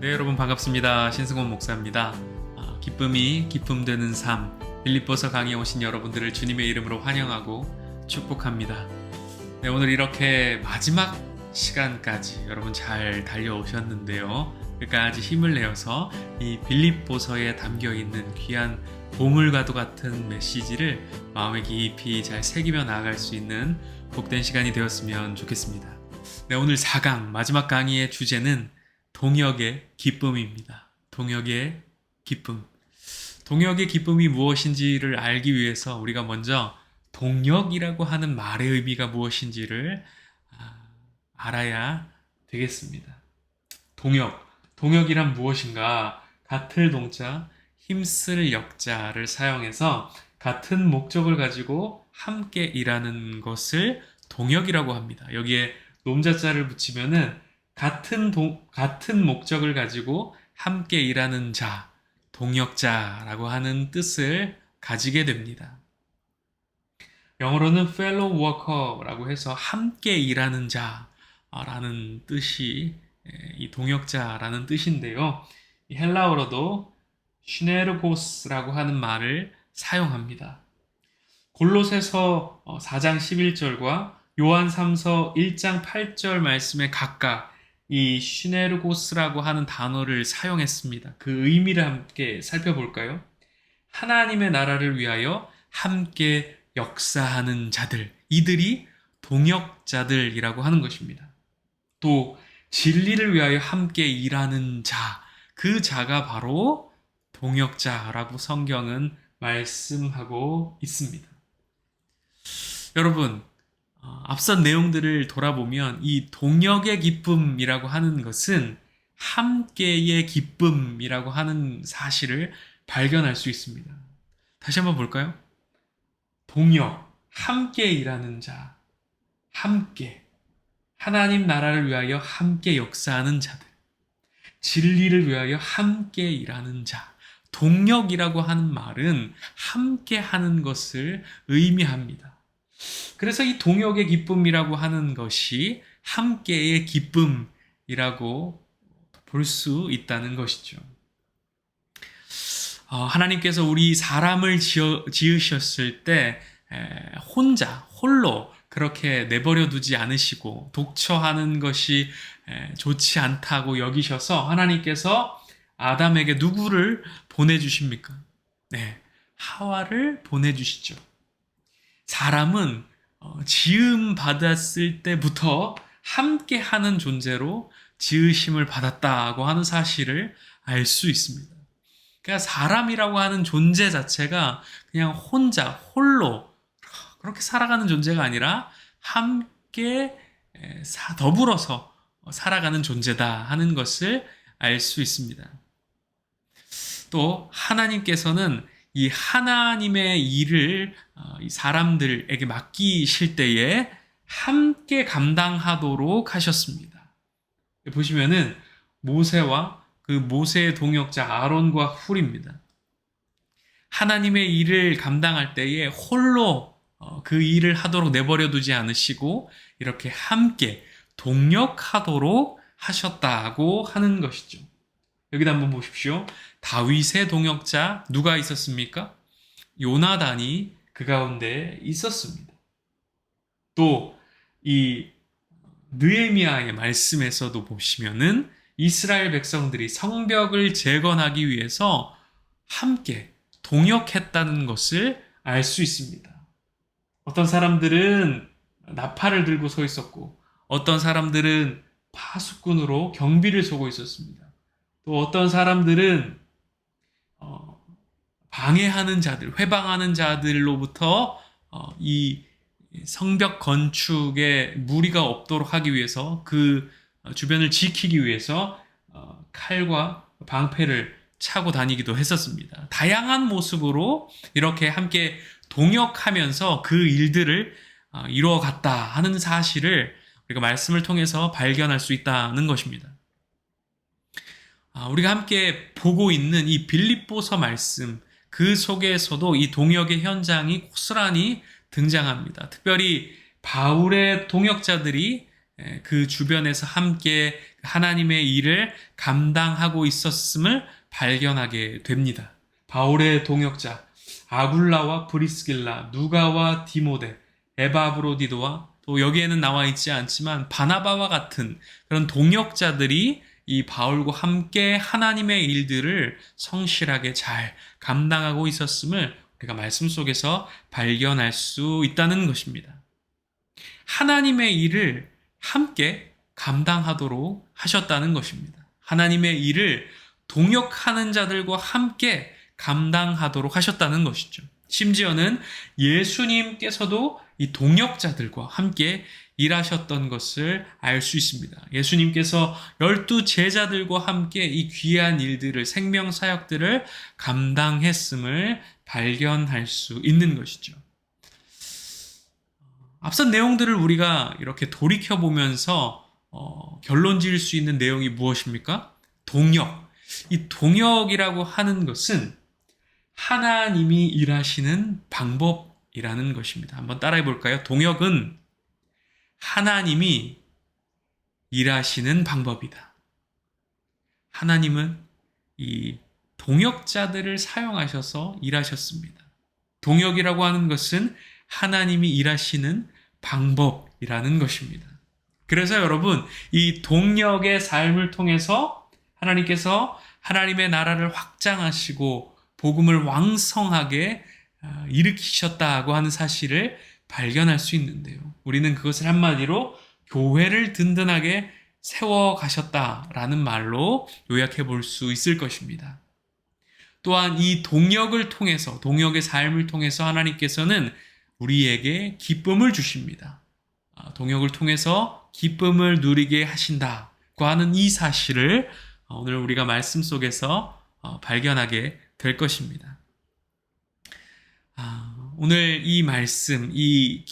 네, 여러분 반갑습니다. 신승원 목사입니다. 기쁨이 기쁨 되는 삶, 빌립보서 강의에 오신 여러분들을 주님의 이름으로 환영하고 축복합니다. 네, 오늘 이렇게 마지막 시간까지 여러분 잘 달려오셨는데요. 끝까지 힘을 내어서 이 빌립보서에 담겨있는 귀한 보물과도 같은 메시지를 마음에 깊이 잘 새기며 나아갈 수 있는 복된 시간이 되었으면 좋겠습니다. 네, 오늘 4강 마지막 강의의 주제는 동역의 기쁨입니다. 동역의 기쁨. 동역의 기쁨이 무엇인지를 알기 위해서 우리가 먼저 동역이라고 하는 말의 의미가 무엇인지를 알아야 되겠습니다. 동역이란 무엇인가? 같을 동자, 힘쓸 역자를 사용해서 같은 목적을 가지고 함께 일하는 것을 동역이라고 합니다. 여기에 놈자자를 붙이면은 같은 목적을 가지고 함께 일하는 자, 동역자라고 하는 뜻을 가지게 됩니다. 영어로는 fellow worker라고 해서 함께 일하는 자라는 뜻이 이 동역자라는 뜻인데요. 이 헬라어로도 시네르고스라고 하는 말을 사용합니다. 골로새서 4장 11절과 요한 3서 1장 8절 말씀에 각각 이 시네르고스라고 하는 단어를 사용했습니다. 그 의미를 함께 살펴볼까요? 하나님의 나라를 위하여 함께 역사하는 자들, 이들이 동역자들이라고 하는 것입니다. 또 진리를 위하여 함께 일하는 자, 그 자가 바로 동역자라고 성경은 말씀하고 있습니다. 여러분, 앞선 내용들을 돌아보면 이 동역의 기쁨이라고 하는 것은 함께의 기쁨이라고 하는 사실을 발견할 수 있습니다. 다시 한번 볼까요? 동역, 함께 일하는 자, 함께 하나님 나라를 위하여 함께 역사하는 자들, 진리를 위하여 함께 일하는 자, 동역이라고 하는 말은 함께 하는 것을 의미합니다. 그래서 이 동역의 기쁨이라고 하는 것이 함께의 기쁨이라고 볼 수 있다는 것이죠. 하나님께서 우리 사람을 지으셨을 때 홀로 그렇게 내버려 두지 않으시고 독처하는 것이 좋지 않다고 여기셔서 하나님께서 아담에게 누구를 보내주십니까? 네, 하와를 보내주시죠. 사람은 지음 받았을 때부터 함께하는 존재로 지으심을 받았다고 하는 사실을 알 수 있습니다. 그러니까 사람이라고 하는 존재 자체가 그냥 홀로 그렇게 살아가는 존재가 아니라 함께 더불어서 살아가는 존재다 하는 것을 알 수 있습니다. 또 하나님께서는 이 하나님의 일을 이 사람들에게 맡기실 때에 함께 감당하도록 하셨습니다. 보시면은 모세와 그 모세의 동역자 아론과 훌입니다. 하나님의 일을 감당할 때에 홀로 그 일을 하도록 내버려 두지 않으시고 이렇게 함께 동역하도록 하셨다고 하는 것이죠. 여기다 한번 보십시오. 다윗의 동역자 누가 있었습니까? 요나단이 그 가운데 있었습니다. 또 이 느헤미야의 말씀에서도 보시면은 이스라엘 백성들이 성벽을 재건하기 위해서 함께 동역했다는 것을 알 수 있습니다. 어떤 사람들은 나팔을 들고 서 있었고 어떤 사람들은 파수꾼으로 경비를 서고 있었습니다. 또 어떤 사람들은 방해하는 자들, 회방하는 자들로부터 이 성벽 건축에 무리가 없도록 하기 위해서 그 주변을 지키기 위해서 칼과 방패를 차고 다니기도 했었습니다. 다양한 모습으로 이렇게 함께 동역하면서 그 일들을 이루어갔다 하는 사실을 우리가 말씀을 통해서 발견할 수 있다는 것입니다. 우리가 함께 보고 있는 이 빌립보서 말씀, 그 속에서도 이 동역의 현장이 고스란히 등장합니다. 특별히 바울의 동역자들이 그 주변에서 함께 하나님의 일을 감당하고 있었음을 발견하게 됩니다. 바울의 동역자 아굴라와 브리스길라, 누가와 디모데, 에바브로디도와 또 여기에는 나와 있지 않지만 바나바와 같은 그런 동역자들이 이 바울과 함께 하나님의 일들을 성실하게 잘 감당하고 있었음을 우리가 말씀 속에서 발견할 수 있다는 것입니다. 하나님의 일을 함께 감당하도록 하셨다는 것입니다. 하나님의 일을 동역하는 자들과 함께 감당하도록 하셨다는 것이죠. 심지어는 예수님께서도 이 동역자들과 함께 일하셨던 것을 알 수 있습니다. 예수님께서 12 제자들과 함께 이 귀한 일들을, 생명 사역들을 감당했음을 발견할 수 있는 것이죠. 앞선 내용들을 우리가 이렇게 돌이켜보면서 결론 지을 수 있는 내용이 무엇입니까? 동역. 이 동역이라고 하는 것은 하나님이 일하시는 방법이라는 것입니다. 한번 따라해 볼까요? 동역은 하나님이 일하시는 방법이다. 하나님은 이 동역자들을 사용하셔서 일하셨습니다. 동역이라고 하는 것은 하나님이 일하시는 방법이라는 것입니다. 그래서 여러분, 이 동역의 삶을 통해서 하나님께서 하나님의 나라를 확장하시고 복음을 왕성하게 일으키셨다고 하는 사실을 발견할 수 있는데요. 우리는 그것을 한마디로 교회를 든든하게 세워가셨다라는 말로 요약해 볼 수 있을 것입니다. 또한 이 동역을 통해서, 동역의 삶을 통해서 하나님께서는 우리에게 기쁨을 주십니다. 동역을 통해서 기쁨을 누리게 하신다고 하는 이 사실을 오늘 우리가 말씀 속에서 발견하게 될 것입니다. 오늘 이 말씀, 이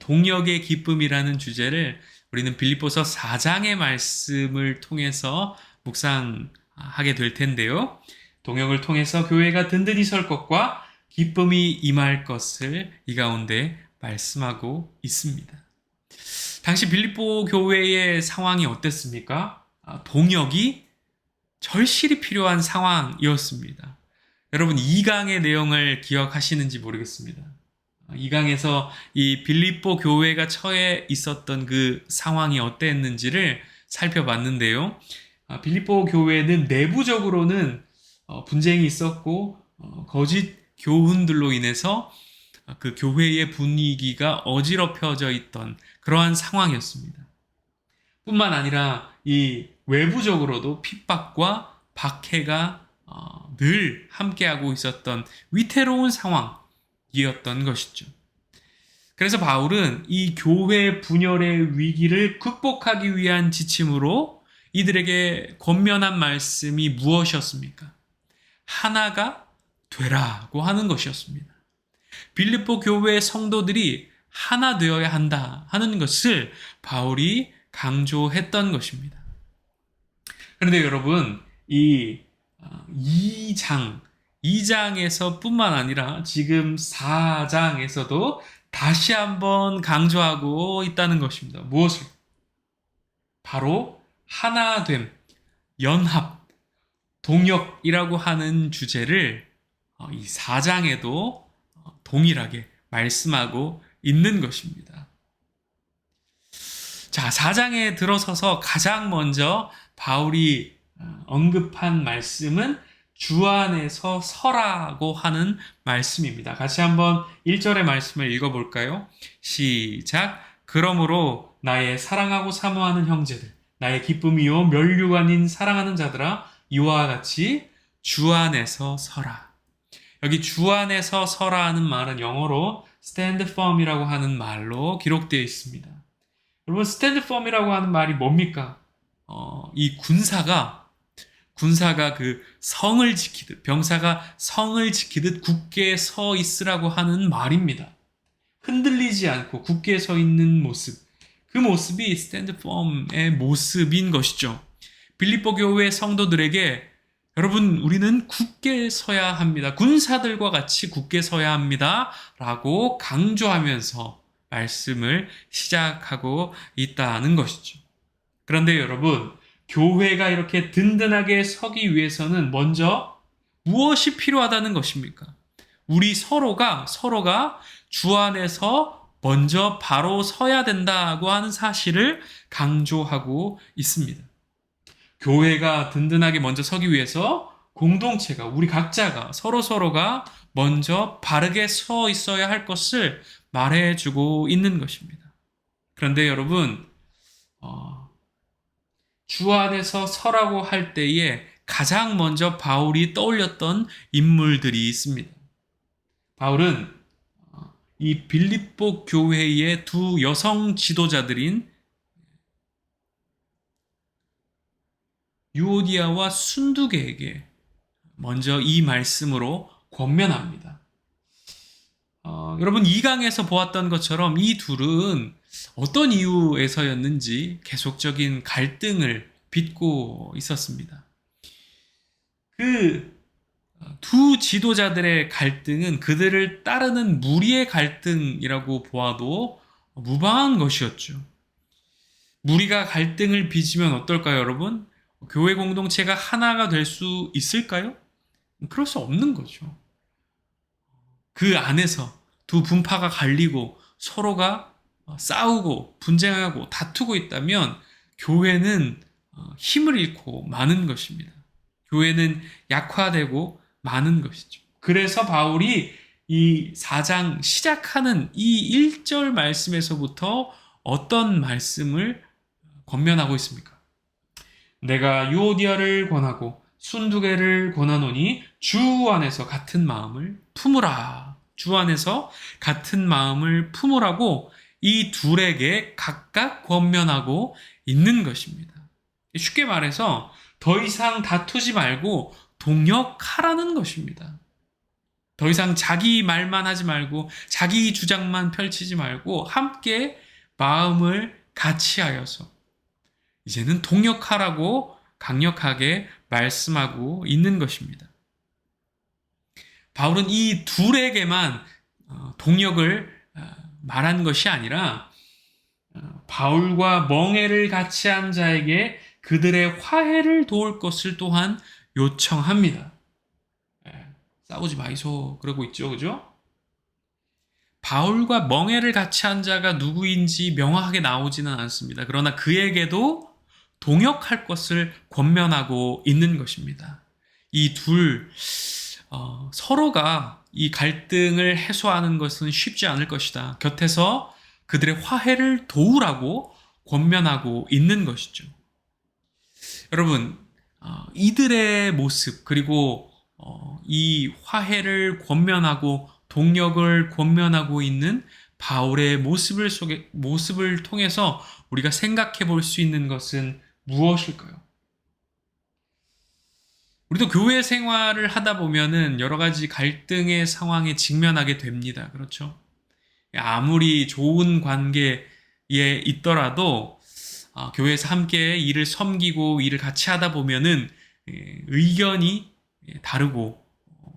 동역의 기쁨이라는 주제를 우리는 빌립보서 4장의 말씀을 통해서 묵상하게 될 텐데요. 동역을 통해서 교회가 든든히 설 것과 기쁨이 임할 것을 이 가운데 말씀하고 있습니다. 당시 빌립보 교회의 상황이 어땠습니까? 동역이 절실히 필요한 상황이었습니다. 여러분 2강의 내용을 기억하시는지 모르겠습니다. 2강에서 이 빌립보 교회가 처해 있었던 그 상황이 어땠는지를 살펴봤는데요. 빌립보 교회는 내부적으로는 분쟁이 있었고 거짓 교훈들로 인해서 그 교회의 분위기가 어지럽혀져 있던 그러한 상황이었습니다. 뿐만 아니라 이 외부적으로도 핍박과 박해가 늘 함께하고 있었던 위태로운 상황이었던 것이죠. 그래서 바울은 이 교회 분열의 위기를 극복하기 위한 지침으로 이들에게 권면한 말씀이 무엇이었습니까? 하나가 되라고 하는 것이었습니다. 빌립보 교회의 성도들이 하나 되어야 한다 하는 것을 바울이 강조했던 것입니다. 그런데 여러분, 이 2장에서 뿐만 아니라 지금 4장에서도 다시 한번 강조하고 있다는 것입니다. 무엇을? 바로 하나됨, 연합, 동역이라고 하는 주제를 이 4장에도 동일하게 말씀하고 있는 것입니다. 자, 4장에 들어서서 가장 먼저 바울이 언급한 말씀은 주 안에서 서라고 하는 말씀입니다. 같이 한번 1절의 말씀을 읽어볼까요? 시작! 그러므로 나의 사랑하고 사모하는 형제들, 나의 기쁨이요 면류가 아닌 사랑하는 자들아, 이와 같이 주 안에서 서라. 여기 주 안에서 서라 하는 말은 영어로 stand firm이라고 하는 말로 기록되어 있습니다. 여러분, stand firm이라고 하는 말이 뭡니까? 이 군사가 그 성을 지키듯, 병사가 성을 지키듯 굳게 서 있으라고 하는 말입니다. 흔들리지 않고 굳게 서 있는 모습, 그 모습이 stand firm의 모습인 것이죠. 빌립보 교회 성도들에게 여러분, 우리는 굳게 서야 합니다. 군사들과 같이 굳게 서야 합니다. 라고 강조하면서 말씀을 시작하고 있다는 것이죠. 그런데 여러분, 교회가 이렇게 든든하게 서기 위해서는 먼저 무엇이 필요하다는 것입니까? 우리 서로가 주 안에서 먼저 바로 서야 된다고 하는 사실을 강조하고 있습니다. 교회가 든든하게 먼저 서기 위해서 공동체가, 우리 각자가, 서로가 먼저 바르게 서 있어야 할 것을 말해주고 있는 것입니다. 그런데 여러분, 주 안에서 서라고 할 때에 가장 먼저 바울이 떠올렸던 인물들이 있습니다. 바울은 이 빌립보 교회의 두 여성 지도자들인 유오디아와 순두계에게 먼저 이 말씀으로 권면합니다. 여러분 2강에서 보았던 것처럼 이 둘은 어떤 이유에서였는지 계속적인 갈등을 빚고 있었습니다. 그 두 지도자들의 갈등은 그들을 따르는 무리의 갈등이라고 보아도 무방한 것이었죠. 무리가 갈등을 빚으면 어떨까요, 여러분? 교회 공동체가 하나가 될 수 있을까요? 그럴 수 없는 거죠. 그 안에서 두 분파가 갈리고 서로가 싸우고 분쟁하고 다투고 있다면 교회는 힘을 잃고 마는 것입니다. 교회는 약화되고 마는 것이죠. 그래서 바울이 이 4장 시작하는 이 1절 말씀에서부터 어떤 말씀을 권면하고 있습니까? 내가 유오디아를 권하고 순두계를 권하노니 주 안에서 같은 마음을 품으라. 주 안에서 같은 마음을 품으라고 이 둘에게 각각 권면하고 있는 것입니다. 쉽게 말해서 더 이상 다투지 말고 동역하라는 것입니다. 더 이상 자기 말만 하지 말고 자기 주장만 펼치지 말고 함께 마음을 같이 하여서 이제는 동역하라고 강력하게 말씀하고 있는 것입니다. 바울은 이 둘에게만 동역을 말한 것이 아니라 바울과 멍에를 같이 한 자에게 그들의 화해를 도울 것을 또한 요청합니다. 싸우지 마이소 그러고 있죠, 그죠? 바울과 멍에를 같이 한 자가 누구인지 명확하게 나오지는 않습니다. 그러나 그에게도 동역할 것을 권면하고 있는 것입니다. 이 서로가 이 갈등을 해소하는 것은 쉽지 않을 것이다. 곁에서 그들의 화해를 도우라고 권면하고 있는 것이죠. 여러분, 이들의 모습 그리고 이 화해를 권면하고 동력을 권면하고 있는 바울의 모습을 통해서 우리가 생각해 볼 수 있는 것은 무엇일까요? 우리도 교회 생활을 하다 보면은 여러 가지 갈등의 상황에 직면하게 됩니다. 그렇죠? 아무리 좋은 관계에 있더라도 교회에서 함께 일을 섬기고 일을 같이 하다 보면은 의견이 다르고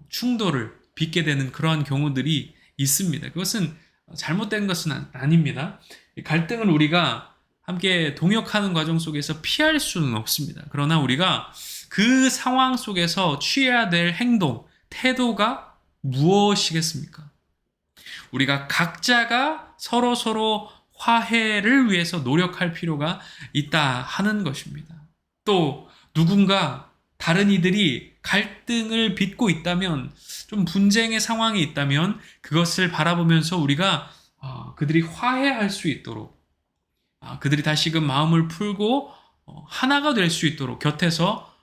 충돌을 빚게 되는 그러한 경우들이 있습니다. 그것은 잘못된 것은 아닙니다. 갈등을 우리가 함께 동역하는 과정 속에서 피할 수는 없습니다. 그러나 우리가 그 상황 속에서 취해야 될 행동, 태도가 무엇이겠습니까? 우리가 각자가 서로 화해를 위해서 노력할 필요가 있다 하는 것입니다. 또 누군가 다른 이들이 갈등을 빚고 있다면, 좀 분쟁의 상황이 있다면 그것을 바라보면서 우리가 그들이 화해할 수 있도록, 그들이 다시금 마음을 풀고 하나가 될 수 있도록 곁에서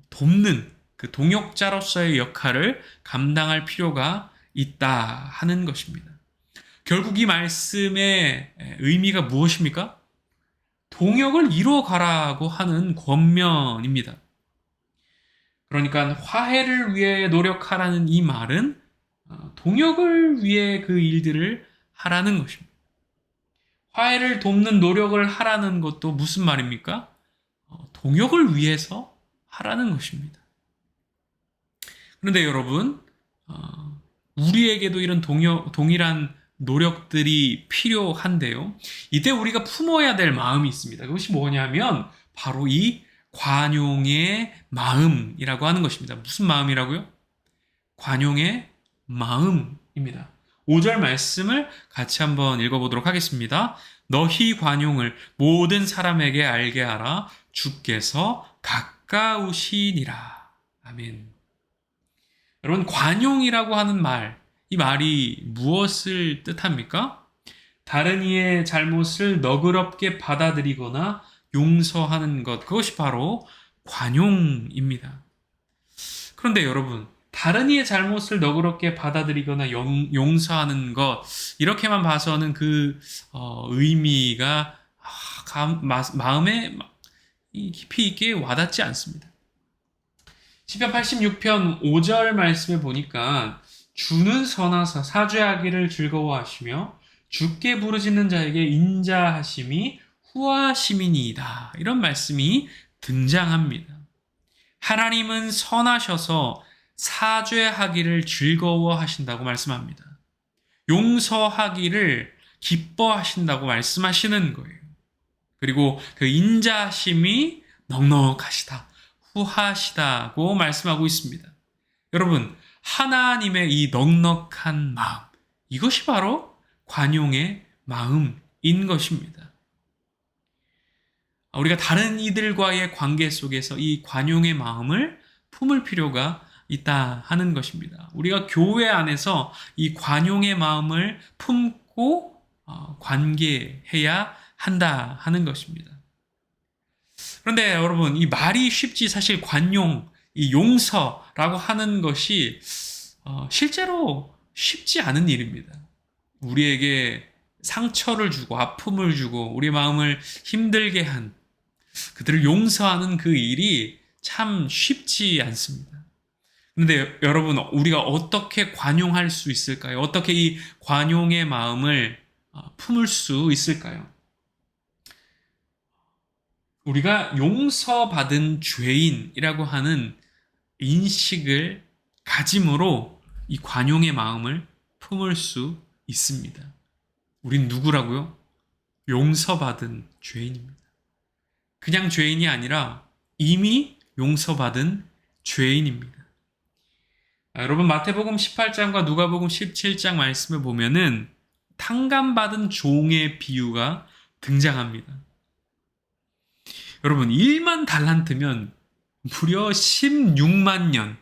돕는 그 동역자로서의 역할을 감당할 필요가 있다 하는 것입니다. 결국 이 말씀의 의미가 무엇입니까? 동역을 이루어가라고 하는 권면입니다. 그러니까 화해를 위해 노력하라는 이 말은 동역을 위해 그 일들을 하라는 것입니다. 화해를 돕는 노력을 하라는 것도 무슨 말입니까? 동역을 위해서 하라는 것입니다. 그런데 여러분, 우리에게도 이런 동일한 노력들이 필요한데요. 이때 우리가 품어야 될 마음이 있습니다. 그것이 뭐냐면 바로 이 관용의 마음이라고 하는 것입니다. 무슨 마음이라고요? 관용의 마음입니다. 5절 말씀을 같이 한번 읽어보도록 하겠습니다. 너희 관용을 모든 사람에게 알게 하라. 주께서 가까우시니라. 아멘. 여러분, 관용이라고 하는 말, 이 말이 무엇을 뜻합니까? 다른 이의 잘못을 너그럽게 받아들이거나 용서하는 것, 그것이 바로 관용입니다. 그런데 여러분, 다른 이의 잘못을 너그럽게 받아들이거나 용서하는 것, 이렇게만 봐서는 그 의미가 마음에 깊이 있게 와닿지 않습니다. 시편 86편 5절 말씀에 보니까 주는 선하사 사죄하기를 즐거워하시며 주께 부르짖는 자에게 인자하심이 후하심이니이다. 이런 말씀이 등장합니다. 하나님은 선하셔서 사죄하기를 즐거워하신다고 말씀합니다. 용서하기를 기뻐하신다고 말씀하시는 거예요. 그리고 그 인자하심이 넉넉하시다, 후하시다고 말씀하고 있습니다. 여러분, 하나님의 이 넉넉한 마음, 이것이 바로 관용의 마음인 것입니다. 우리가 다른 이들과의 관계 속에서 이 관용의 마음을 품을 필요가 있다 하는 것입니다. 우리가 교회 안에서 이 관용의 마음을 품고 관계해야 한다 하는 것입니다. 그런데 여러분, 이 말이 쉽지 사실 관용, 이 용서라고 하는 것이 실제로 쉽지 않은 일입니다. 우리에게 상처를 주고 아픔을 주고 우리 마음을 힘들게 한 그들을 용서하는 그 일이 참 쉽지 않습니다. 그런데 여러분, 우리가 어떻게 관용할 수 있을까요? 어떻게 이 관용의 마음을 품을 수 있을까요? 우리가 용서받은 죄인이라고 하는 인식을 가짐으로 이 관용의 마음을 품을 수 있습니다. 우린 누구라고요? 용서받은 죄인입니다. 그냥 죄인이 아니라 이미 용서받은 죄인입니다. 여러분, 마태복음 18장과 누가복음 17장 말씀을 보면은 탕감받은 종의 비유가 등장합니다. 여러분, 1만 달란트면 무려 16만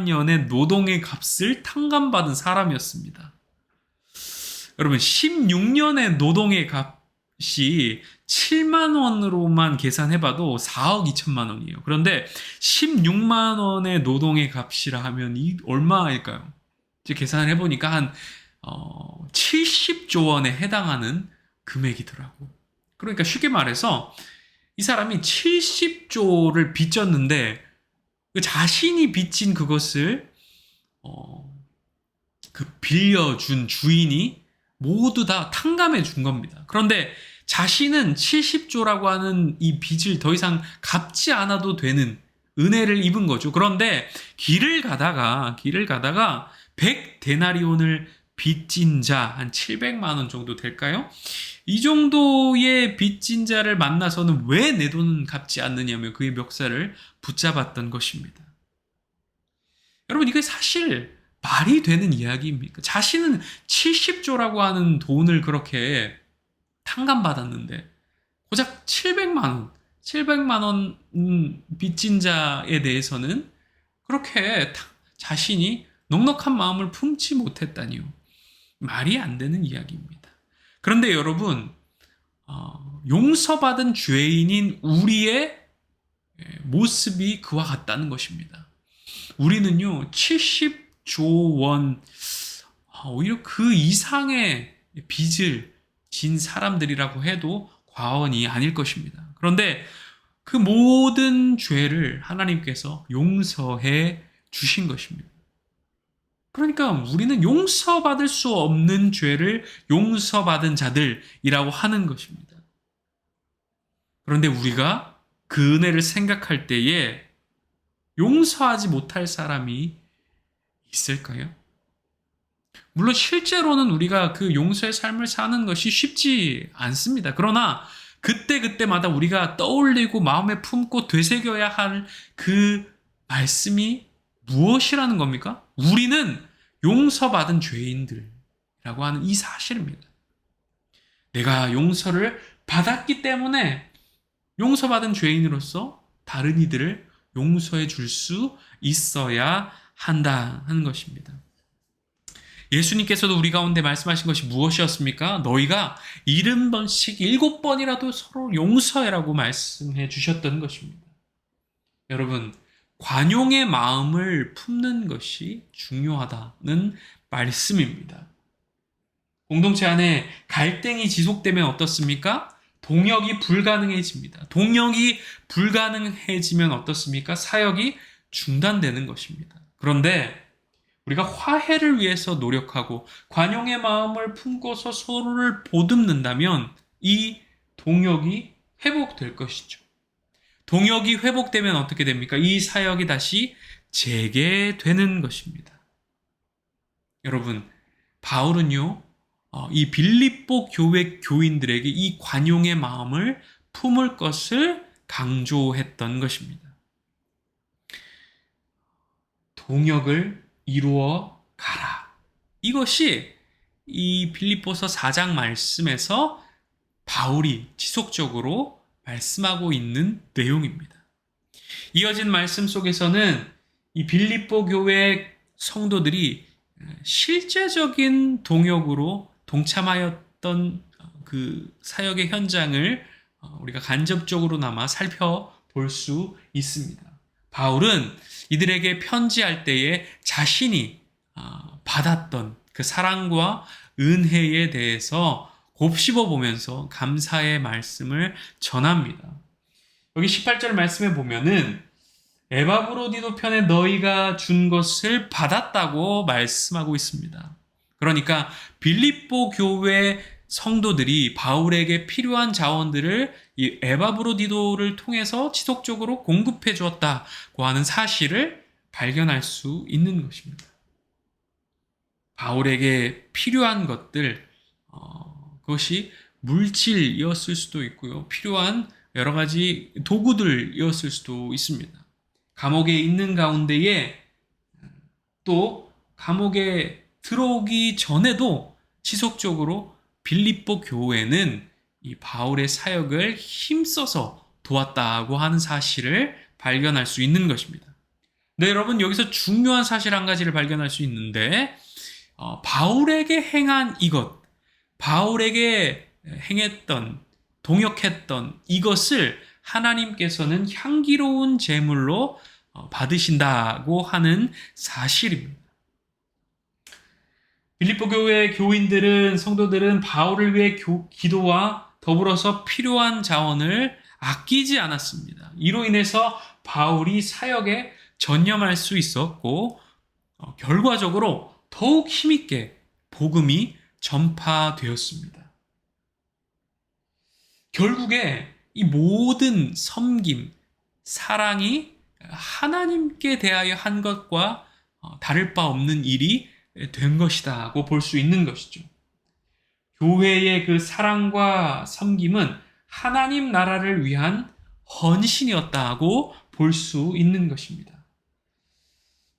년의 노동의 값을 탕감받은 사람이었습니다. 여러분, 16년의 노동의 값이 7만 원으로만 계산해봐도 4억 2천만 원이에요. 그런데 16만 원의 노동의 값이라 하면 이 얼마일까요? 이제 계산을 해보니까 한 70조 원에 해당하는 금액이더라고. 그러니까 쉽게 말해서 이 사람이 70조를 빚졌는데 자신이 빚진 그것을 그 빌려준 주인이 모두 다 탕감해 준 겁니다. 그런데 자신은 70조라고 하는 이 빚을 더 이상 갚지 않아도 되는 은혜를 입은 거죠. 그런데 길을 가다가 100데나리온을 빚진 자, 한 700만 원 정도 될까요? 이 정도의 빚진 자를 만나서는 왜 내 돈은 갚지 않느냐며 그의 멱살을 붙잡았던 것입니다. 여러분, 이게 사실 말이 되는 이야기입니까? 자신은 70조라고 하는 돈을 그렇게 탕감받았는데 고작 700만 원 빚진 자에 대해서는 그렇게 자신이 넉넉한 마음을 품지 못했다니요. 말이 안 되는 이야기입니다. 그런데 여러분, 용서받은 죄인인 우리의 모습이 그와 같다는 것입니다. 우리는요, 70조 원, 오히려 그 이상의 빚을 진 사람들이라고 해도 과언이 아닐 것입니다. 그런데 그 모든 죄를 하나님께서 용서해 주신 것입니다. 그러니까 우리는 용서받을 수 없는 죄를 용서받은 자들이라고 하는 것입니다. 그런데 우리가 그 은혜를 생각할 때에 용서하지 못할 사람이 있을까요? 물론 실제로는 우리가 그 용서의 삶을 사는 것이 쉽지 않습니다. 그러나 그때그때마다 우리가 떠올리고 마음에 품고 되새겨야 할 그 말씀이 무엇이라는 겁니까? 우리는 용서받은 죄인들이라고 하는 이 사실입니다. 내가 용서를 받았기 때문에 용서받은 죄인으로서 다른 이들을 용서해 줄 수 있어야 한다는 것입니다. 예수님께서도 우리 가운데 말씀하신 것이 무엇이었습니까? 너희가 70번씩 7번이라도 서로 용서해라고 말씀해 주셨던 것입니다. 여러분, 관용의 마음을 품는 것이 중요하다는 말씀입니다. 공동체 안에 갈등이 지속되면 어떻습니까? 동역이 불가능해집니다. 동역이 불가능해지면 어떻습니까? 사역이 중단되는 것입니다. 그런데 우리가 화해를 위해서 노력하고 관용의 마음을 품고서 서로를 보듬는다면 이 동역이 회복될 것이죠. 동역이 회복되면 어떻게 됩니까? 이 사역이 다시 재개되는 것입니다. 여러분, 바울은요, 이 빌립보 교회 교인들에게 이 관용의 마음을 품을 것을 강조했던 것입니다. 동역을 이루어 가라. 이것이 이 빌립보서 4장 말씀에서 바울이 지속적으로 말씀하고 있는 내용입니다. 이어진 말씀 속에서는 이 빌립보 교회 성도들이 실제적인 동역으로 동참하였던 그 사역의 현장을 우리가 간접적으로나마 살펴볼 수 있습니다. 바울은 이들에게 편지할 때에 자신이 받았던 그 사랑과 은혜에 대해서 곱씹어 보면서 감사의 말씀을 전합니다. 여기 18절 말씀에 보면은 에바브로디도 편에 너희가 준 것을 받았다고 말씀하고 있습니다. 그러니까 빌립보 교회 성도들이 바울에게 필요한 자원들을 이 에바브로디도를 통해서 지속적으로 공급해 주었다고 하는 사실을 발견할 수 있는 것입니다. 바울에게 필요한 것들, 그것이 물질이었을 수도 있고요. 필요한 여러 가지 도구들이었을 수도 있습니다. 감옥에 있는 가운데에 또 감옥에 들어오기 전에도 지속적으로 빌립보 교회는 이 바울의 사역을 힘써서 도왔다고 하는 사실을 발견할 수 있는 것입니다. 네, 여러분, 여기서 중요한 사실 한 가지를 발견할 수 있는데 바울에게 행한 이것, 바울에게 행했던, 동역했던 이것을 하나님께서는 향기로운 제물로 받으신다고 하는 사실입니다. 빌립보 교회 교인들은, 성도들은 바울을 위해 기도와 더불어서 필요한 자원을 아끼지 않았습니다. 이로 인해서 바울이 사역에 전념할 수 있었고 결과적으로 더욱 힘있게 복음이 전파되었습니다. 결국에 이 모든 섬김, 사랑이 하나님께 대하여 한 것과 다를 바 없는 일이 된 것이다고 볼 수 있는 것이죠. 교회의 그 사랑과 섬김은 하나님 나라를 위한 헌신이었다고 볼 수 있는 것입니다.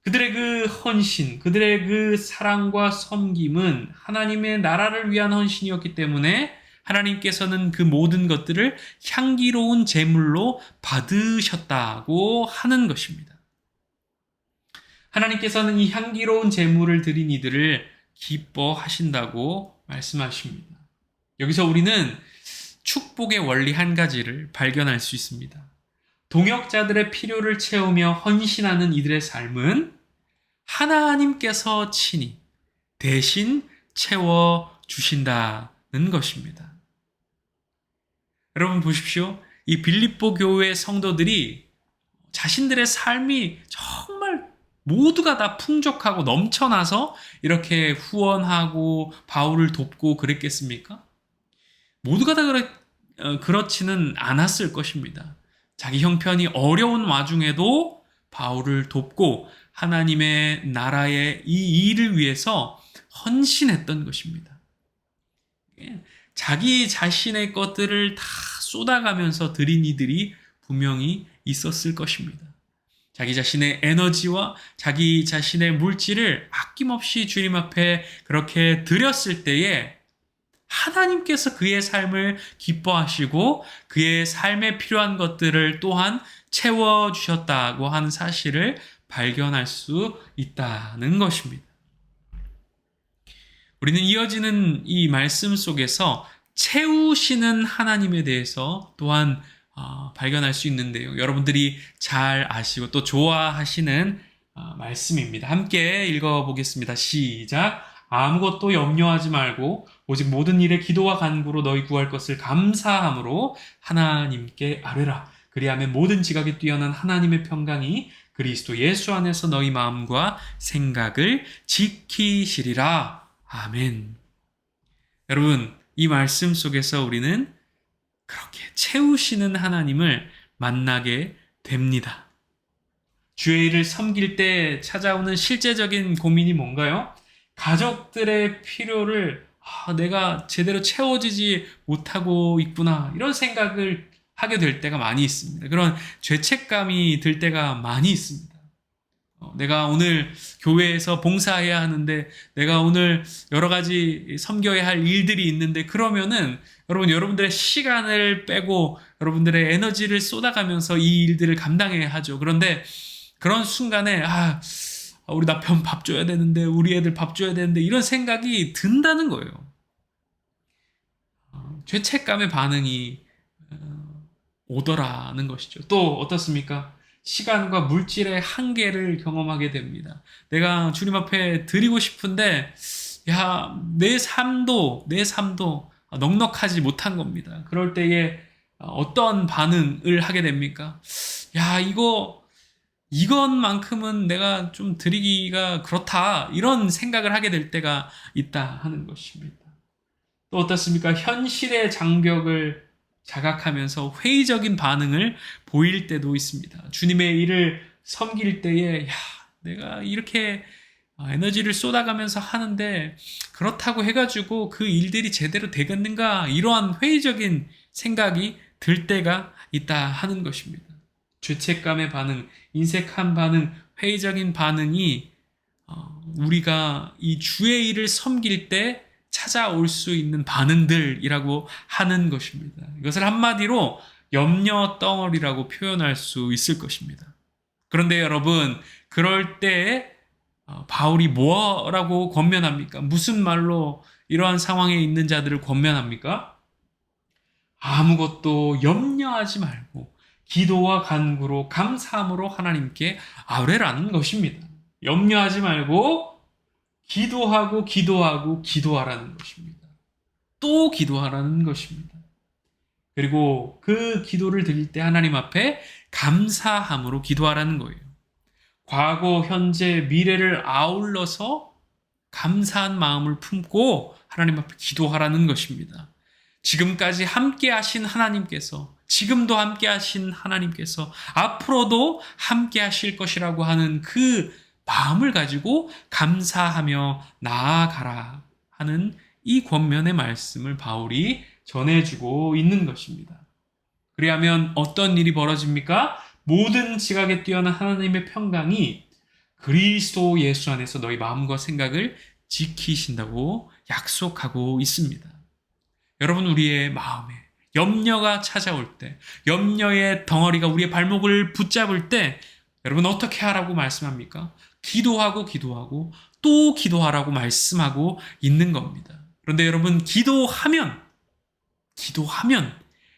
그들의 그 헌신, 그들의 그 사랑과 섬김은 하나님의 나라를 위한 헌신이었기 때문에 하나님께서는 그 모든 것들을 향기로운 제물로 받으셨다고 하는 것입니다. 하나님께서는 이 향기로운 제물을 드린 이들을 기뻐하신다고 말씀하십니다. 여기서 우리는 축복의 원리 한 가지를 발견할 수 있습니다. 동역자들의 필요를 채우며 헌신하는 이들의 삶은 하나님께서 친히 대신 채워주신다는 것입니다. 여러분 보십시오. 이 빌립보 교회 성도들이 자신들의 삶이 정말 모두가 다 풍족하고 넘쳐나서 이렇게 후원하고 바울을 돕고 그랬겠습니까? 모두가 다 그렇지는 않았을 것입니다. 자기 형편이 어려운 와중에도 바울을 돕고 하나님의 나라의 이 일을 위해서 헌신했던 것입니다. 자기 자신의 것들을 다 쏟아가면서 드린 이들이 분명히 있었을 것입니다. 자기 자신의 에너지와 자기 자신의 물질을 아낌없이 주님 앞에 그렇게 드렸을 때에 하나님께서 그의 삶을 기뻐하시고 그의 삶에 필요한 것들을 또한 채워주셨다고 하는 사실을 발견할 수 있다는 것입니다. 우리는 이어지는 이 말씀 속에서 채우시는 하나님에 대해서 또한 발견할 수 있는데요. 여러분들이 잘 아시고 또 좋아하시는 말씀입니다. 함께 읽어보겠습니다. 시작. 아무것도 염려하지 말고 오직 모든 일에 기도와 간구로 너희 구할 것을 감사함으로 하나님께 아뢰라. 그리하면 모든 지각에 뛰어난 하나님의 평강이 그리스도 예수 안에서 너희 마음과 생각을 지키시리라. 아멘. 여러분, 이 말씀 속에서 우리는 그렇게 채우시는 하나님을 만나게 됩니다. 주의 일을 섬길 때 찾아오는 실제적인 고민이 뭔가요? 가족들의 필요를 내가 제대로 채워지지 못하고 있구나, 이런 생각을 하게 될 때가 많이 있습니다. 그런 죄책감이 들 때가 많이 있습니다. 내가 오늘 교회에서 봉사해야 하는데, 내가 오늘 여러 가지 섬겨야 할 일들이 있는데, 그러면은 여러분들의 시간을 빼고 여러분들의 에너지를 쏟아가면서 이 일들을 감당해야 하죠. 그런데 그런 순간에 우리 남편 밥 줘야 되는데, 우리 애들 밥 줘야 되는데, 이런 생각이 든다는 거예요. 죄책감의 반응이 오더라는 것이죠. 또 어떻습니까? 시간과 물질의 한계를 경험하게 됩니다. 내가 주님 앞에 드리고 싶은데 내 삶도 넉넉하지 못한 겁니다. 그럴 때에 어떤 반응을 하게 됩니까? 이것만큼은 내가 좀 드리기가 그렇다, 이런 생각을 하게 될 때가 있다 하는 것입니다. 또 어떻습니까? 현실의 장벽을 자각하면서 회의적인 반응을 보일 때도 있습니다. 주님의 일을 섬길 때에 내가 이렇게 에너지를 쏟아가면서 하는데 그렇다고 해가지고 그 일들이 제대로 되겠는가, 이러한 회의적인 생각이 들 때가 있다 하는 것입니다. 죄책감의 반응, 인색한 반응, 회의적인 반응이 우리가 이 주의 일을 섬길 때 찾아올 수 있는 반응들이라고 하는 것입니다. 이것을 한마디로 염려 덩어리라고 표현할 수 있을 것입니다. 그런데 여러분, 그럴 때 바울이 뭐라고 권면합니까? 무슨 말로 이러한 상황에 있는 자들을 권면합니까? 아무것도 염려하지 말고 기도와 간구로 감사함으로 하나님께 아뢰라는 것입니다. 염려하지 말고 기도하라는 것입니다. 또 기도하라는 것입니다. 그리고 그 기도를 드릴 때 하나님 앞에 감사함으로 기도하라는 거예요. 과거, 현재, 미래를 아울러서 감사한 마음을 품고 하나님 앞에 기도하라는 것입니다. 지금까지 함께 하신 하나님께서, 지금도 함께 하신 하나님께서 앞으로도 함께 하실 것이라고 하는 그 마음을 가지고 감사하며 나아가라 하는 이 권면의 말씀을 바울이 전해주고 있는 것입니다. 그리하면 어떤 일이 벌어집니까? 모든 지각에 뛰어난 하나님의 평강이 그리스도 예수 안에서 너희 마음과 생각을 지키신다고 약속하고 있습니다. 여러분, 우리의 마음에 염려가 찾아올 때, 염려의 덩어리가 우리의 발목을 붙잡을 때 여러분 어떻게 하라고 말씀합니까? 기도하고 또 기도하라고 말씀하고 있는 겁니다. 그런데 여러분, 기도하면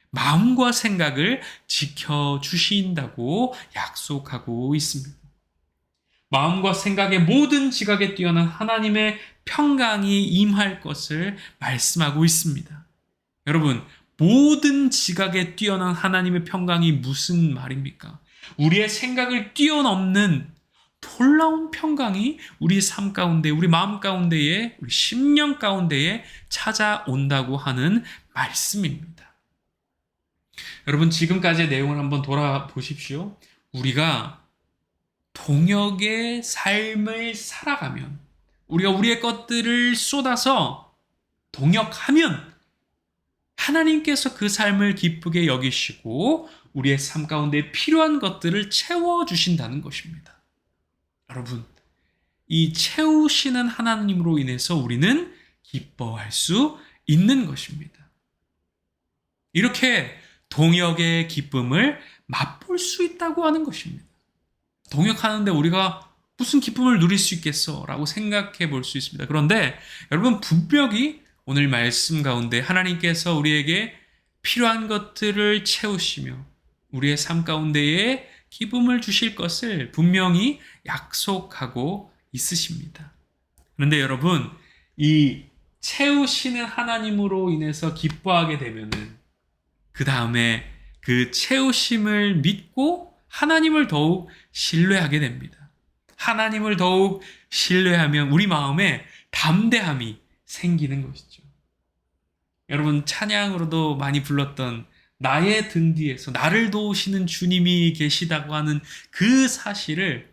마음과 생각을 지켜주신다고 약속하고 있습니다. 마음과 생각의 모든 지각에 뛰어난 하나님의 평강이 임할 것을 말씀하고 있습니다. 여러분, 모든 지각에 뛰어난 하나님의 평강이 무슨 말입니까? 우리의 생각을 뛰어넘는 놀라운 평강이 우리 삶 가운데, 우리 마음 가운데에, 우리 심령 가운데에 찾아온다고 하는 말씀입니다. 여러분, 지금까지의 내용을 한번 돌아보십시오. 우리가 동역의 삶을 살아가면, 우리가 우리의 것들을 쏟아서 동역하면 하나님께서 그 삶을 기쁘게 여기시고 우리의 삶 가운데 필요한 것들을 채워주신다는 것입니다. 여러분, 이 채우시는 하나님으로 인해서 우리는 기뻐할 수 있는 것입니다. 이렇게 동역의 기쁨을 맛볼 수 있다고 하는 것입니다. 동역하는데 우리가 무슨 기쁨을 누릴 수 있겠어? 라고 생각해 볼 수 있습니다. 그런데 여러분, 분명히 오늘 말씀 가운데 하나님께서 우리에게 필요한 것들을 채우시며 우리의 삶 가운데에 기쁨을 주실 것을 분명히 약속하고 있으십니다. 그런데 여러분, 이 채우시는 하나님으로 인해서 기뻐하게 되면은 그 다음에 그 채우심을 믿고 하나님을 더욱 신뢰하게 됩니다. 하나님을 더욱 신뢰하면 우리 마음에 담대함이 생기는 것이죠. 여러분, 찬양으로도 많이 불렀던 나의 등 뒤에서 나를 도우시는 주님이 계시다고 하는 그 사실을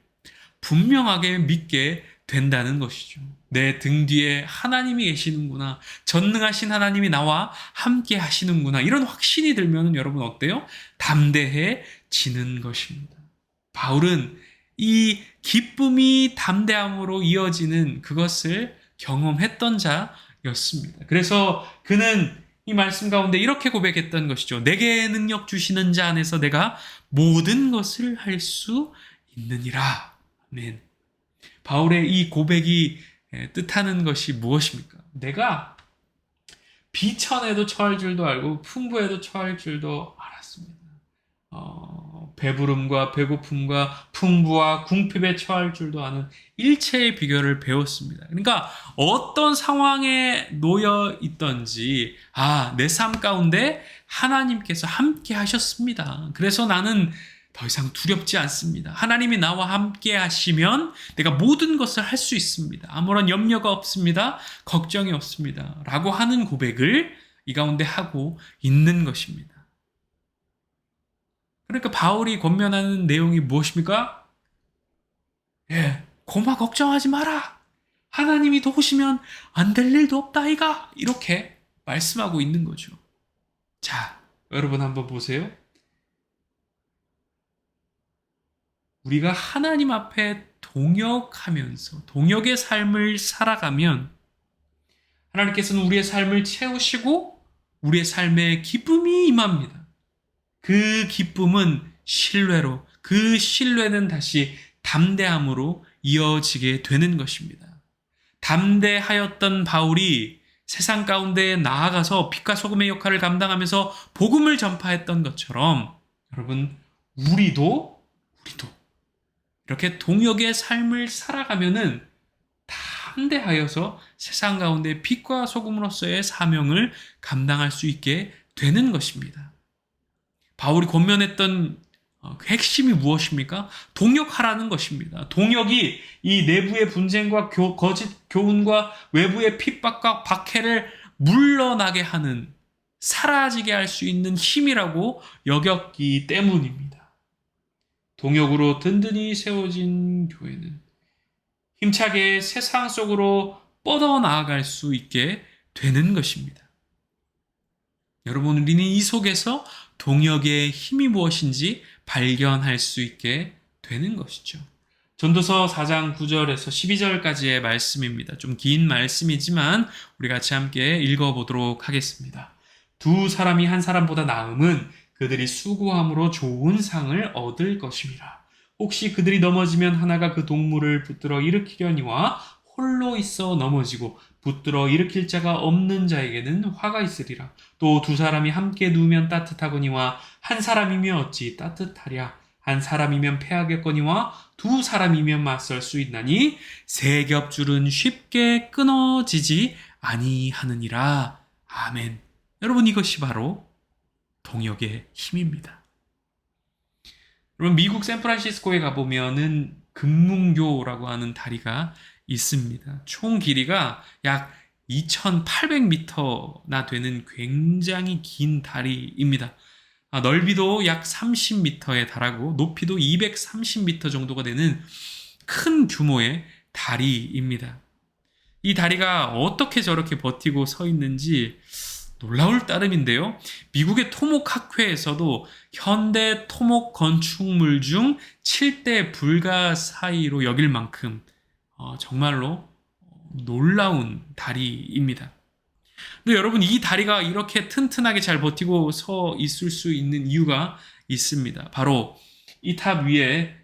분명하게 믿게 된다는 것이죠. 내 등 뒤에 하나님이 계시는구나. 전능하신 하나님이 나와 함께 하시는구나. 이런 확신이 들면 여러분 어때요? 담대해지는 것입니다. 바울은 이 기쁨이 담대함으로 이어지는 그것을 경험했던 자였습니다. 그래서 그는 이 말씀 가운데 이렇게 고백했던 것이죠. 내게 능력 주시는 자 안에서 내가 모든 것을 할 수 있느니라. 아멘. 바울의 이 고백이 뜻하는 것이 무엇입니까? 내가 비천에도 처할 줄도 알고 풍부에도 처할 줄도 알았습니다. 배부름과 배고픔과 풍부와 궁핍에 처할 줄도 아는 일체의 비결을 배웠습니다. 그러니까 어떤 상황에 놓여 있던지 내 삶 가운데 하나님께서 함께 하셨습니다. 그래서 나는 더 이상 두렵지 않습니다. 하나님이 나와 함께 하시면 내가 모든 것을 할 수 있습니다. 아무런 염려가 없습니다. 걱정이 없습니다. 라고 하는 고백을 이 가운데 하고 있는 것입니다. 그러니까 바울이 권면하는 내용이 무엇입니까? 고마 걱정하지 마라. 하나님이 도우시면 안 될 일도 없다 이가. 이렇게 말씀하고 있는 거죠. 자, 여러분 한번 보세요. 우리가 하나님 앞에 동역하면서 동역의 삶을 살아가면 하나님께서는 우리의 삶을 채우시고 우리의 삶에 기쁨이 임합니다. 그 기쁨은 신뢰로, 그 신뢰는 다시 담대함으로 이어지게 되는 것입니다. 담대하였던 바울이 세상 가운데 나아가서 빛과 소금의 역할을 감당하면서 복음을 전파했던 것처럼 여러분, 우리도 이렇게 동역의 삶을 살아가면은 담대하여서 세상 가운데 빛과 소금으로서의 사명을 감당할 수 있게 되는 것입니다. 바울이 권면했던 그 핵심이 무엇입니까? 동역하라는 것입니다. 동역이 이 내부의 분쟁과 거짓 교훈과 외부의 핍박과 박해를 물러나게 하는, 사라지게 할 수 있는 힘이라고 여겼기 때문입니다. 동역으로 든든히 세워진 교회는 힘차게 세상 속으로 뻗어나아갈 수 있게 되는 것입니다. 여러분, 우리는 이 속에서 동역의 힘이 무엇인지 발견할 수 있게 되는 것이죠. 전도서 4장 9절에서 12절까지의 말씀입니다. 좀 긴 말씀이지만 우리 같이 함께 읽어보도록 하겠습니다. 두 사람이 한 사람보다 나음은 그들이 수고함으로 좋은 상을 얻을 것임이라. 혹시 그들이 넘어지면 하나가 그 동물을 붙들어 일으키려니와 홀로 있어 넘어지고 붙들어 일으킬 자가 없는 자에게는 화가 있으리라. 또 두 사람이 함께 누우면 따뜻하거니와 한 사람이면 어찌 따뜻하랴. 한 사람이면 패하겠거니와 두 사람이면 맞설 수 있나니 세 겹줄은 쉽게 끊어지지 아니하느니라. 아멘. 여러분, 이것이 바로 동역의 힘입니다. 여러분, 미국 샌프란시스코에 가보면은 금문교라고 하는 다리가 있습니다. 총 길이가 약 2,800m나 되는 굉장히 긴 다리입니다. 넓이도 약 30m에 달하고 높이도 230m 정도가 되는 큰 규모의 다리입니다. 이 다리가 어떻게 저렇게 버티고 서 있는지 놀라울 따름인데요. 미국의 토목학회에서도 현대 토목 건축물 중 7대 불가 사이로 여길 만큼 정말로 놀라운 다리입니다. 근데 여러분, 이 다리가 이렇게 튼튼하게 잘 버티고 서 있을 수 있는 이유가 있습니다. 바로 이 탑 위에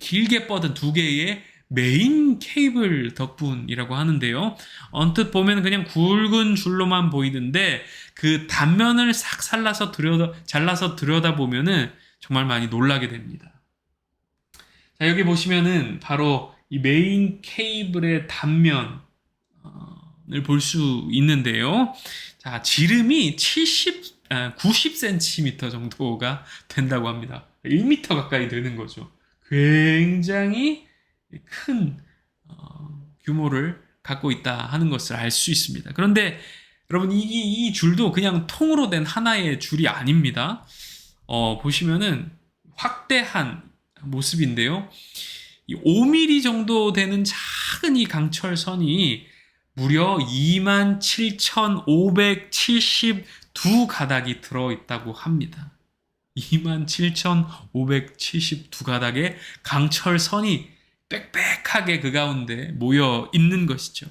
길게 뻗은 두 개의 메인 케이블 덕분이라고 하는데요. 언뜻 보면 그냥 굵은 줄로만 보이는데 그 단면을 싹 잘라서 들여다보면은 정말 많이 놀라게 됩니다. 자, 여기 보시면은 바로 이 메인 케이블의 단면을 볼 수 있는데요. 자, 지름이 90cm 정도가 된다고 합니다. 1m 가까이 되는 거죠. 굉장히 큰 규모를 갖고 있다 하는 것을 알 수 있습니다. 그런데 여러분, 이 줄도 그냥 통으로 된 하나의 줄이 아닙니다. 보시면은 확대한 모습인데요. 이 5mm 정도 되는 작은 이 강철선이 무려 27,572가닥이 들어있다고 합니다. 27,572가닥의 강철선이 빽빽하게 그 가운데 모여 있는 것이죠.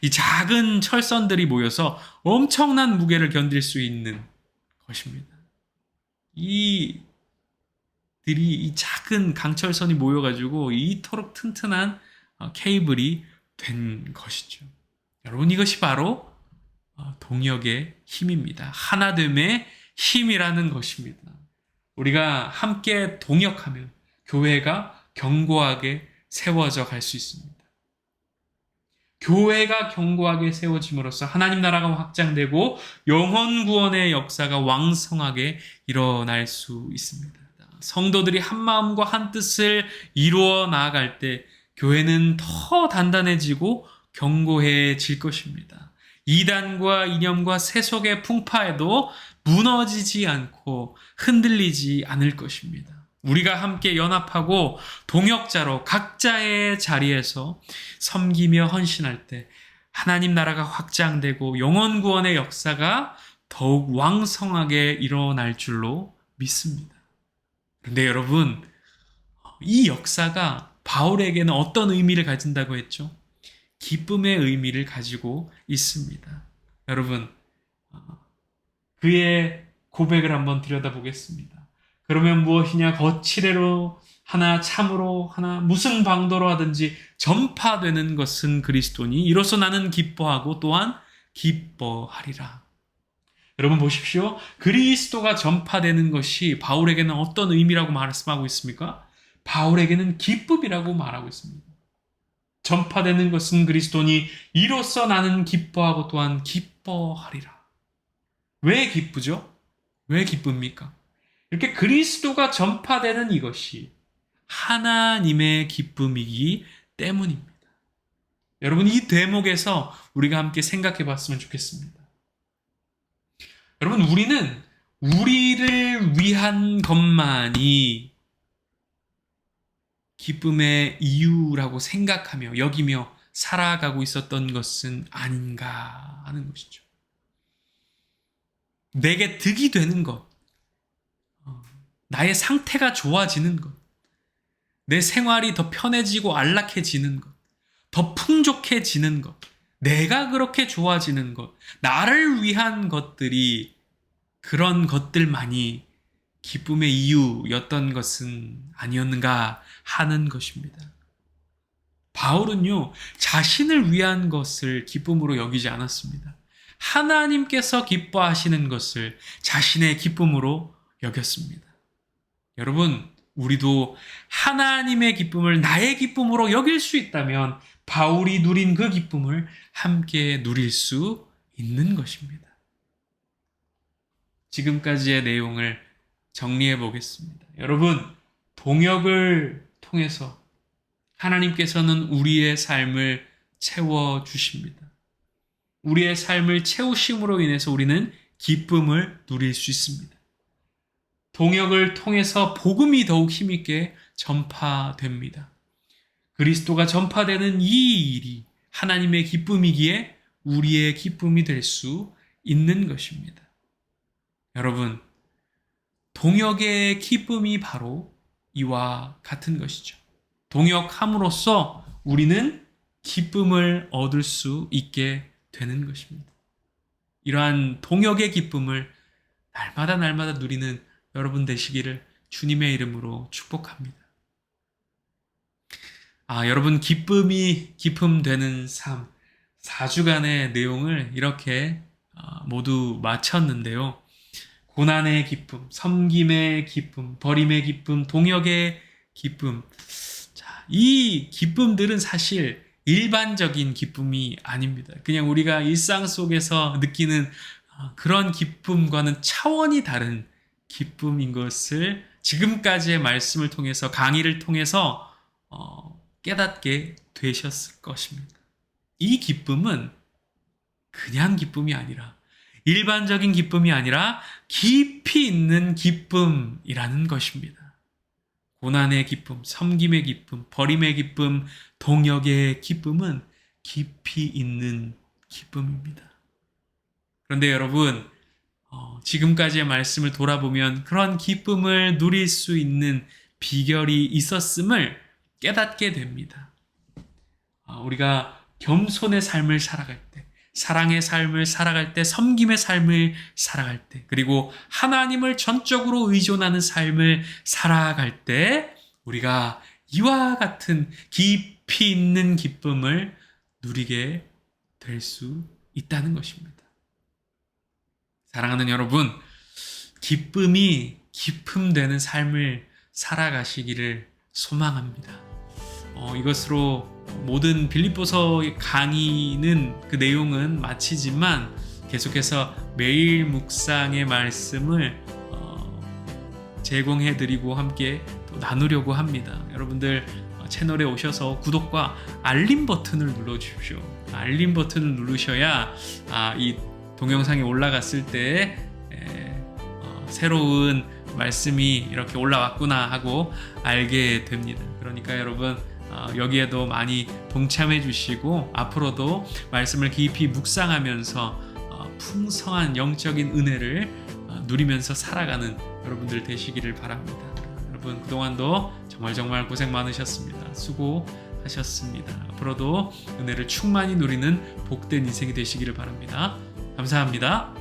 이 작은 철선들이 모여서 엄청난 무게를 견딜 수 있는 것입니다. 이 작은 강철선이 모여가지고 이토록 튼튼한 케이블이 된 것이죠. 여러분, 이것이 바로 동역의 힘입니다. 하나됨의 힘이라는 것입니다. 우리가 함께 동역하면 교회가 견고하게 세워져 갈 수 있습니다. 교회가 견고하게 세워짐으로써 하나님 나라가 확장되고 영혼 구원의 역사가 왕성하게 일어날 수 있습니다. 성도들이 한 마음과 한 뜻을 이루어 나아갈 때 교회는 더 단단해지고 견고해질 것입니다. 이단과 이념과 세속의 풍파에도 무너지지 않고 흔들리지 않을 것입니다. 우리가 함께 연합하고 동역자로 각자의 자리에서 섬기며 헌신할 때 하나님 나라가 확장되고 영혼 구원의 역사가 더욱 왕성하게 일어날 줄로 믿습니다. 그런데 여러분, 이 역사가 바울에게는 어떤 의미를 가진다고 했죠? 기쁨의 의미를 가지고 있습니다. 여러분, 그의 고백을 한번 들여다보겠습니다. 그러면 무엇이냐? 거칠애로 하나, 참으로 하나, 무슨 방도로 하든지 전파되는 것은 그리스도니 이로써 나는 기뻐하고 또한 기뻐하리라. 여러분 보십시오. 그리스도가 전파되는 것이 바울에게는 어떤 의미라고 말씀하고 있습니까? 바울에게는 기쁨이라고 말하고 있습니다. 전파되는 것은 그리스도니 이로써 나는 기뻐하고 또한 기뻐하리라. 왜 기쁘죠? 왜 기쁩니까? 이렇게 그리스도가 전파되는 이것이 하나님의 기쁨이기 때문입니다. 여러분, 이 대목에서 우리가 함께 생각해 봤으면 좋겠습니다. 여러분, 우리는 우리를 위한 것만이 기쁨의 이유라고 생각하며 여기며 살아가고 있었던 것은 아닌가 하는 것이죠. 내게 득이 되는 것, 나의 상태가 좋아지는 것, 내 생활이 더 편해지고 안락해지는 것, 더 풍족해지는 것, 내가 그렇게 좋아지는 것, 나를 위한 것들이 그런 것들만이 기쁨의 이유였던 것은 아니었는가 하는 것입니다. 바울은요, 자신을 위한 것을 기쁨으로 여기지 않았습니다. 하나님께서 기뻐하시는 것을 자신의 기쁨으로 여겼습니다. 여러분, 우리도 하나님의 기쁨을 나의 기쁨으로 여길 수 있다면 바울이 누린 그 기쁨을 함께 누릴 수 있는 것입니다. 지금까지의 내용을 정리해 보겠습니다. 여러분, 동역을 통해서 하나님께서는 우리의 삶을 채워주십니다. 우리의 삶을 채우심으로 인해서 우리는 기쁨을 누릴 수 있습니다. 동역을 통해서 복음이 더욱 힘있게 전파됩니다. 그리스도가 전파되는 이 일이 하나님의 기쁨이기에 우리의 기쁨이 될 수 있는 것입니다. 여러분, 동역의 기쁨이 바로 이와 같은 것이죠. 동역함으로써 우리는 기쁨을 얻을 수 있게 되는 것입니다. 이러한 동역의 기쁨을 날마다 누리는 여러분 되시기를 주님의 이름으로 축복합니다. 여러분, 기쁨 되는 삶 4주간의 내용을 이렇게 모두 마쳤는데요. 고난의 기쁨, 섬김의 기쁨, 버림의 기쁨, 동역의 기쁨. 이 기쁨들은 사실 일반적인 기쁨이 아닙니다. 그냥 우리가 일상 속에서 느끼는 그런 기쁨과는 차원이 다른 기쁨인 것을 지금까지의 말씀을 통해서, 강의를 통해서 깨닫게 되셨을 것입니다. 이 기쁨은 그냥 기쁨이 아니라, 일반적인 기쁨이 아니라 깊이 있는 기쁨이라는 것입니다. 고난의 기쁨, 섬김의 기쁨, 버림의 기쁨, 동역의 기쁨은 깊이 있는 기쁨입니다. 그런데 여러분, 지금까지의 말씀을 돌아보면 그런 기쁨을 누릴 수 있는 비결이 있었음을 깨닫게 됩니다. 우리가 겸손의 삶을 살아갈 때, 사랑의 삶을 살아갈 때, 섬김의 삶을 살아갈 때, 그리고 하나님을 전적으로 의존하는 삶을 살아갈 때 우리가 이와 같은 깊이 있는 기쁨을 누리게 될 수 있다는 것입니다. 사랑하는 여러분, 기쁨이 기쁨되는 삶을 살아가시기를 소망합니다. 이것으로 모든 빌립보서 강의는, 그 내용은 마치지만 계속해서 매일 묵상의 말씀을 제공해드리고 함께 또 나누려고 합니다. 여러분들 채널에 오셔서 구독과 알림 버튼을 눌러주십시오. 알림 버튼을 누르셔야 이 동영상이 올라갔을 때 새로운 말씀이 이렇게 올라왔구나 하고 알게 됩니다. 그러니까 여러분, 여기에도 많이 동참해 주시고 앞으로도 말씀을 깊이 묵상하면서 풍성한 영적인 은혜를 누리면서 살아가는 여러분들 되시기를 바랍니다. 여러분, 그동안도 정말 고생 많으셨습니다. 수고하셨습니다. 앞으로도 은혜를 충만히 누리는 복된 인생이 되시기를 바랍니다. 감사합니다.